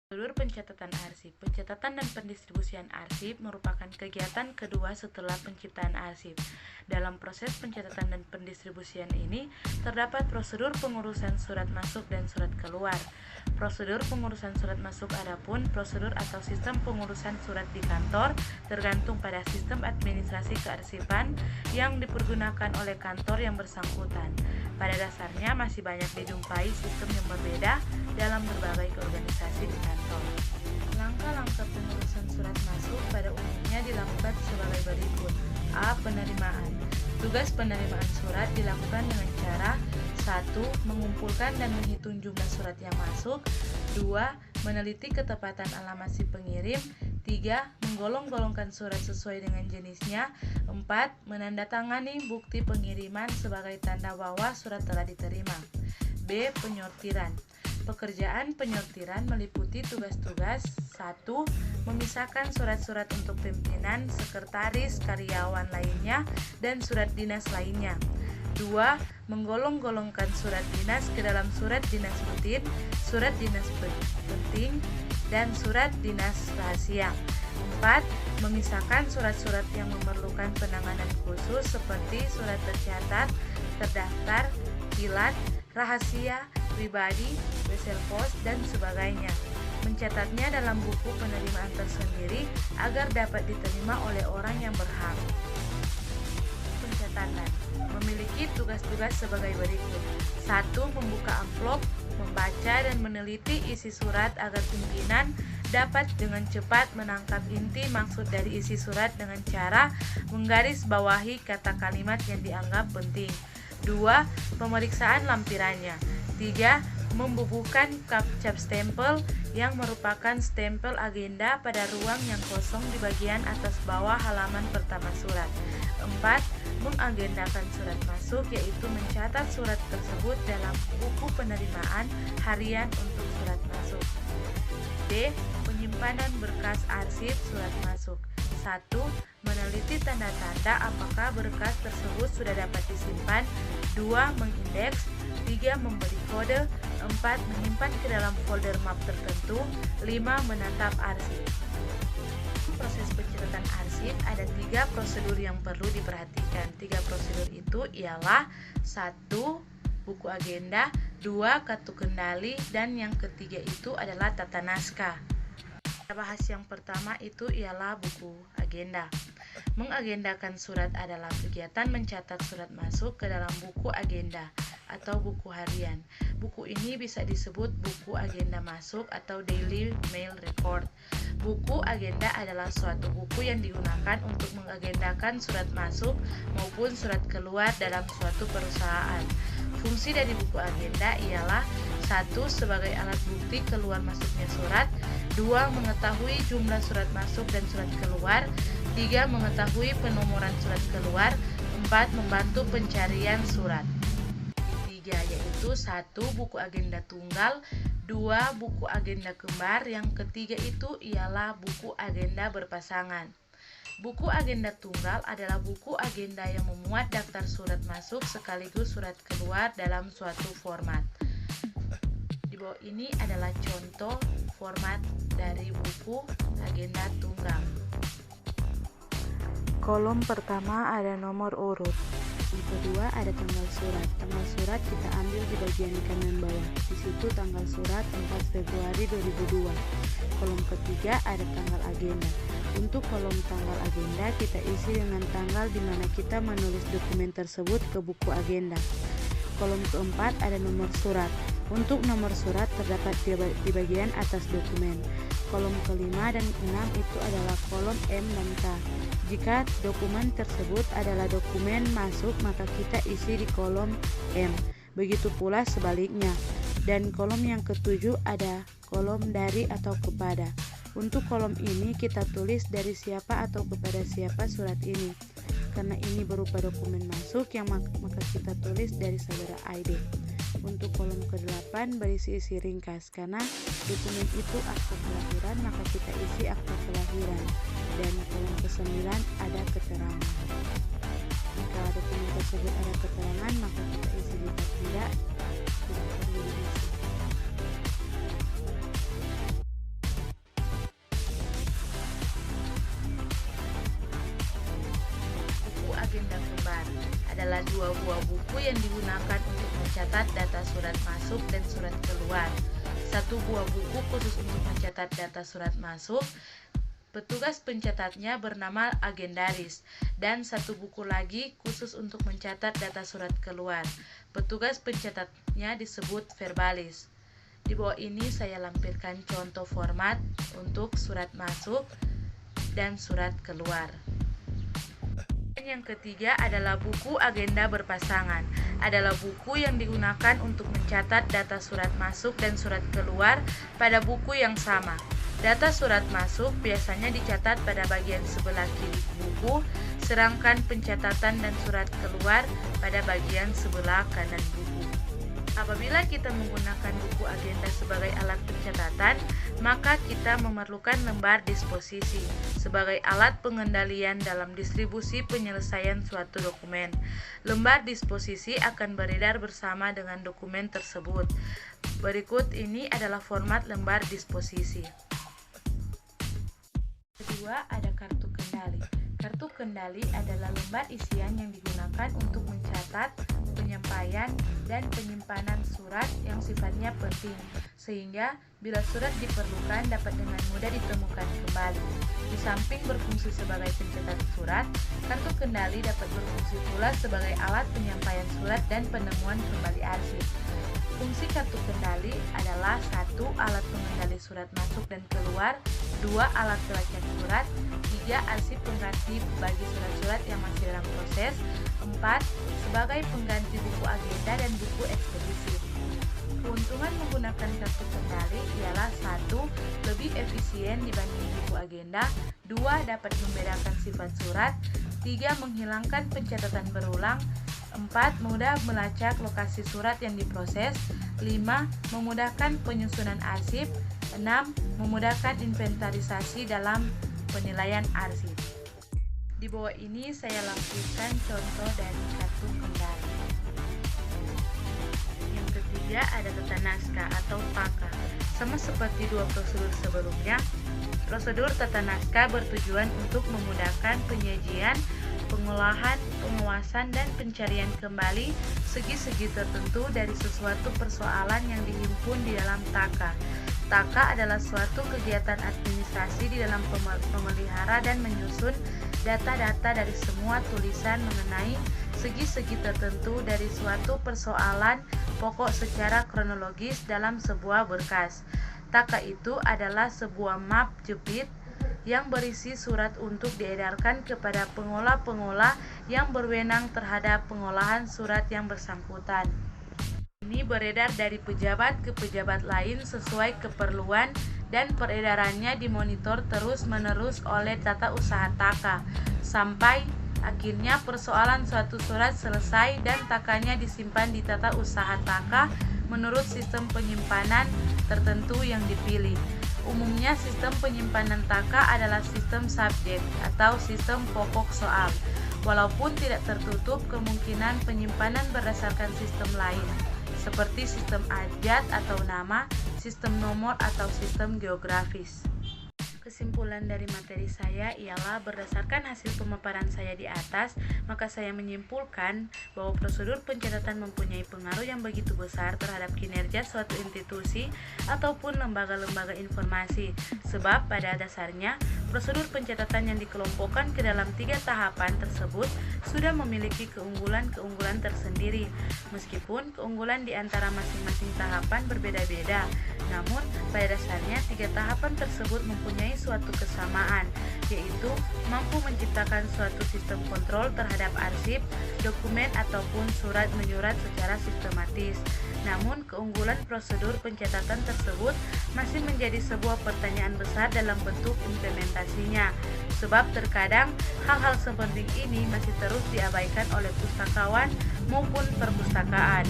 Prosedur pencatatan arsip. Pencatatan dan pendistribusian arsip merupakan kegiatan kedua setelah penciptaan arsip. Dalam proses pencatatan dan pendistribusian ini, terdapat prosedur pengurusan surat masuk dan surat keluar. Prosedur pengurusan surat masuk adapun prosedur atau sistem pengurusan surat di kantor tergantung pada sistem administrasi kearsipan yang dipergunakan oleh kantor yang bersangkutan. Pada dasarnya masih banyak dijumpai sistem yang berbeda dalam berbagai organisasi di kantor. Langkah-langkah pengurusan surat masuk pada umumnya dilakukan sebagai berikut. A. Penerimaan. Tugas penerimaan surat dilakukan dengan cara 1. Mengumpulkan dan menghitung jumlah surat yang masuk. 2. Meneliti ketepatan alamat si pengirim. 3. Menggolong-golongkan surat sesuai dengan jenisnya. 4. Menandatangani bukti pengiriman sebagai tanda bahwa surat telah diterima. B. Penyortiran. Pekerjaan penyortiran meliputi tugas-tugas 1. Memisahkan surat-surat untuk pimpinan, sekretaris, karyawan lainnya, dan surat dinas lainnya. 2. Menggolong-golongkan surat dinas ke dalam surat dinas rutin, surat dinas penting, dan surat dinas rahasia. 4. Memisahkan surat-surat yang memerlukan penanganan khusus seperti surat tercatat, terdaftar, kilat, rahasia, pribadi, wesel pos, dan sebagainya. Mencatatnya dalam buku penerimaan tersendiri agar dapat diterima oleh orang yang berhak. Pencatatan memiliki tugas-tugas sebagai berikut. 1. Membuka amplop, membaca dan meneliti isi surat agar pimpinan dapat dengan cepat menangkap inti maksud dari isi surat dengan cara menggarisbawahi kata kalimat yang dianggap penting. 2. Pemeriksaan lampirannya. 3. Membubuhkan cap stempel yang merupakan stempel agenda pada ruang yang kosong di bagian atas bawah halaman pertama surat. 4. Mengagendakan surat masuk, yaitu mencatat surat tersebut dalam buku penerimaan harian untuk surat masuk. D. Penyimpanan berkas arsip surat masuk. 1. Meneliti tanda-tanda apakah berkas tersebut sudah dapat disimpan. 2. Mengindeks. 3. Memberi kode. 4. Menyimpan ke dalam folder map tertentu. 5. Menatap arsip. Proses pencatatan arsip ada 3 prosedur yang perlu diperhatikan. 3 prosedur itu ialah 1. Buku agenda, 2. Kartu kendali, dan yang ketiga itu adalah tata naskah. Kita bahas yang pertama itu ialah buku agenda. Mengagendakan surat adalah kegiatan mencatat surat masuk ke dalam buku agenda atau buku harian. Buku ini bisa disebut buku agenda masuk atau daily mail record. Buku agenda adalah suatu buku yang digunakan untuk mengagendakan surat masuk maupun surat keluar dalam suatu perusahaan. Fungsi dari buku agenda ialah 1. Sebagai alat bukti keluar masuknya surat. 2. Mengetahui jumlah surat masuk dan surat keluar. 3. Mengetahui penomoran surat keluar. 4. Membantu pencarian surat. 3 yaitu 1. Buku agenda tunggal. 2. Buku agenda kembar. Yang ketiga itu ialah buku agenda berpasangan. Buku agenda tunggal adalah buku agenda yang memuat daftar surat masuk sekaligus surat keluar dalam suatu format. Di bawah ini adalah contoh format dari buku agenda tunggal. Kolom pertama ada nomor urut. Yang kedua ada tanggal surat. Tanggal surat kita ambil di bagian kanan bawah. Di situ tanggal surat 4 Februari 2002. Kolom ketiga ada tanggal agenda. Untuk kolom tanggal agenda kita isi dengan tanggal di mana kita menulis dokumen tersebut ke buku agenda. Kolom keempat ada nomor surat. Untuk nomor surat terdapat di bagian atas dokumen. Kolom kelima dan 6 itu adalah kolom M dan K. Jika dokumen tersebut adalah dokumen masuk, maka kita isi di kolom M. Begitu pula sebaliknya. Dan kolom yang ketujuh ada kolom dari atau kepada. Untuk kolom ini kita tulis dari siapa atau kepada siapa surat ini. Karena ini berupa dokumen masuk yang maka kita tulis dari saudara ID. Untuk kolom ke-8 berisi isi ringkas. Karena dokumen itu akta kelahiran, maka kita isi akta kelahiran. Dan kolom ke-9 ada keterangan. Jika dokumen tersebut ada keterangan, maka kita isi. Jika tidak perlu diisi. dua buah buku yang digunakan untuk mencatat data surat masuk dan surat keluar. Satu buah buku khusus untuk mencatat data surat masuk, petugas pencatatnya bernama agendaris, dan satu buku lagi khusus untuk mencatat data surat keluar. Petugas pencatatnya disebut verbalis. Di bawah ini saya lampirkan contoh format untuk surat masuk dan surat keluar. Yang ketiga adalah buku agenda berpasangan. Adalah buku yang digunakan untuk mencatat data surat masuk dan surat keluar pada buku yang sama. Data surat masuk biasanya dicatat pada bagian sebelah kiri buku, sedangkan pencatatan dan surat keluar pada bagian sebelah kanan buku. Apabila kita menggunakan buku agenda sebagai alat pencatatan, maka kita memerlukan lembar disposisi sebagai alat pengendalian dalam distribusi penyelesaian suatu dokumen. Lembar disposisi akan beredar bersama dengan dokumen tersebut. Berikut ini adalah format lembar disposisi. Kedua, ada kartu kendali. Kartu kendali adalah lembar isian yang digunakan untuk mencatat, penyampaian, dan penyimpanan surat yang sifatnya penting, sehingga bila surat diperlukan dapat dengan mudah ditemukan kembali. Di samping berfungsi sebagai pencatat surat, kartu kendali dapat berfungsi pula sebagai alat penyampaian surat dan penemuan kembali arsip. Fungsi kartu kendali adalah 1. Alat pengendali surat masuk dan keluar, 2. Alat pelacak surat, 3. Arsip pengganti bagi surat-surat yang masih dalam proses, 4. Sebagai pengganti buku agenda dan buku ekspedisi. Keuntungan menggunakan kartu kendali ialah 1. Lebih efisien dibanding buku agenda, 2. Dapat membedakan sifat surat, 3. Menghilangkan pencatatan berulang, 4. Mudah melacak lokasi surat yang diproses, 5. Memudahkan penyusunan arsip, 6. Memudahkan inventarisasi dalam penilaian arsip. Di bawah ini saya lampirkan contoh dari kartu kendali. Yang ketiga ada tata naskah atau TAKA. Sama seperti dua prosedur sebelumnya, prosedur tata naskah bertujuan untuk memudahkan penyajian, pengolahan, penguasaan, dan pencarian kembali segi-segi tertentu dari sesuatu persoalan yang dihimpun di dalam TAKA. TAKA adalah suatu kegiatan administrasi di dalam memelihara dan menyusun data-data dari semua tulisan mengenai segi-segi tertentu dari suatu persoalan pokok secara kronologis dalam sebuah berkas. TAKA itu adalah sebuah map jepit yang berisi surat untuk diedarkan kepada pengolah-pengolah yang berwenang terhadap pengolahan surat yang bersangkutan. Ini beredar dari pejabat ke pejabat lain sesuai keperluan dan peredarannya dimonitor terus-menerus oleh tata usaha TAKA sampai akhirnya persoalan suatu surat selesai dan TAKA-nya disimpan di tata usaha TAKA menurut sistem penyimpanan tertentu yang dipilih. Umumnya sistem penyimpanan TAKA adalah sistem subjek atau sistem pokok soal, walaupun tidak tertutup kemungkinan penyimpanan berdasarkan sistem lain, seperti sistem abjad atau nama, sistem nomor, atau sistem geografis. Kesimpulan dari materi saya ialah berdasarkan hasil pemaparan saya di atas, maka saya menyimpulkan bahwa prosedur pencatatan mempunyai pengaruh yang begitu besar terhadap kinerja suatu institusi ataupun lembaga-lembaga informasi. Sebab pada dasarnya, prosedur pencatatan yang dikelompokkan ke dalam 3 tahapan tersebut sudah memiliki keunggulan-keunggulan tersendiri. Meskipun keunggulan di antara masing-masing tahapan berbeda-beda, namun pada dasarnya 3 tahapan tersebut mempunyai suatu kesamaan, yaitu mampu menciptakan suatu sistem kontrol terhadap arsip, dokumen, ataupun surat menyurat secara sistematis. Namun, keunggulan prosedur pencatatan tersebut masih menjadi sebuah pertanyaan besar dalam bentuk implementasinya, sebab terkadang hal-hal sepenting ini masih terus diabaikan oleh pustakawan maupun perpustakaan.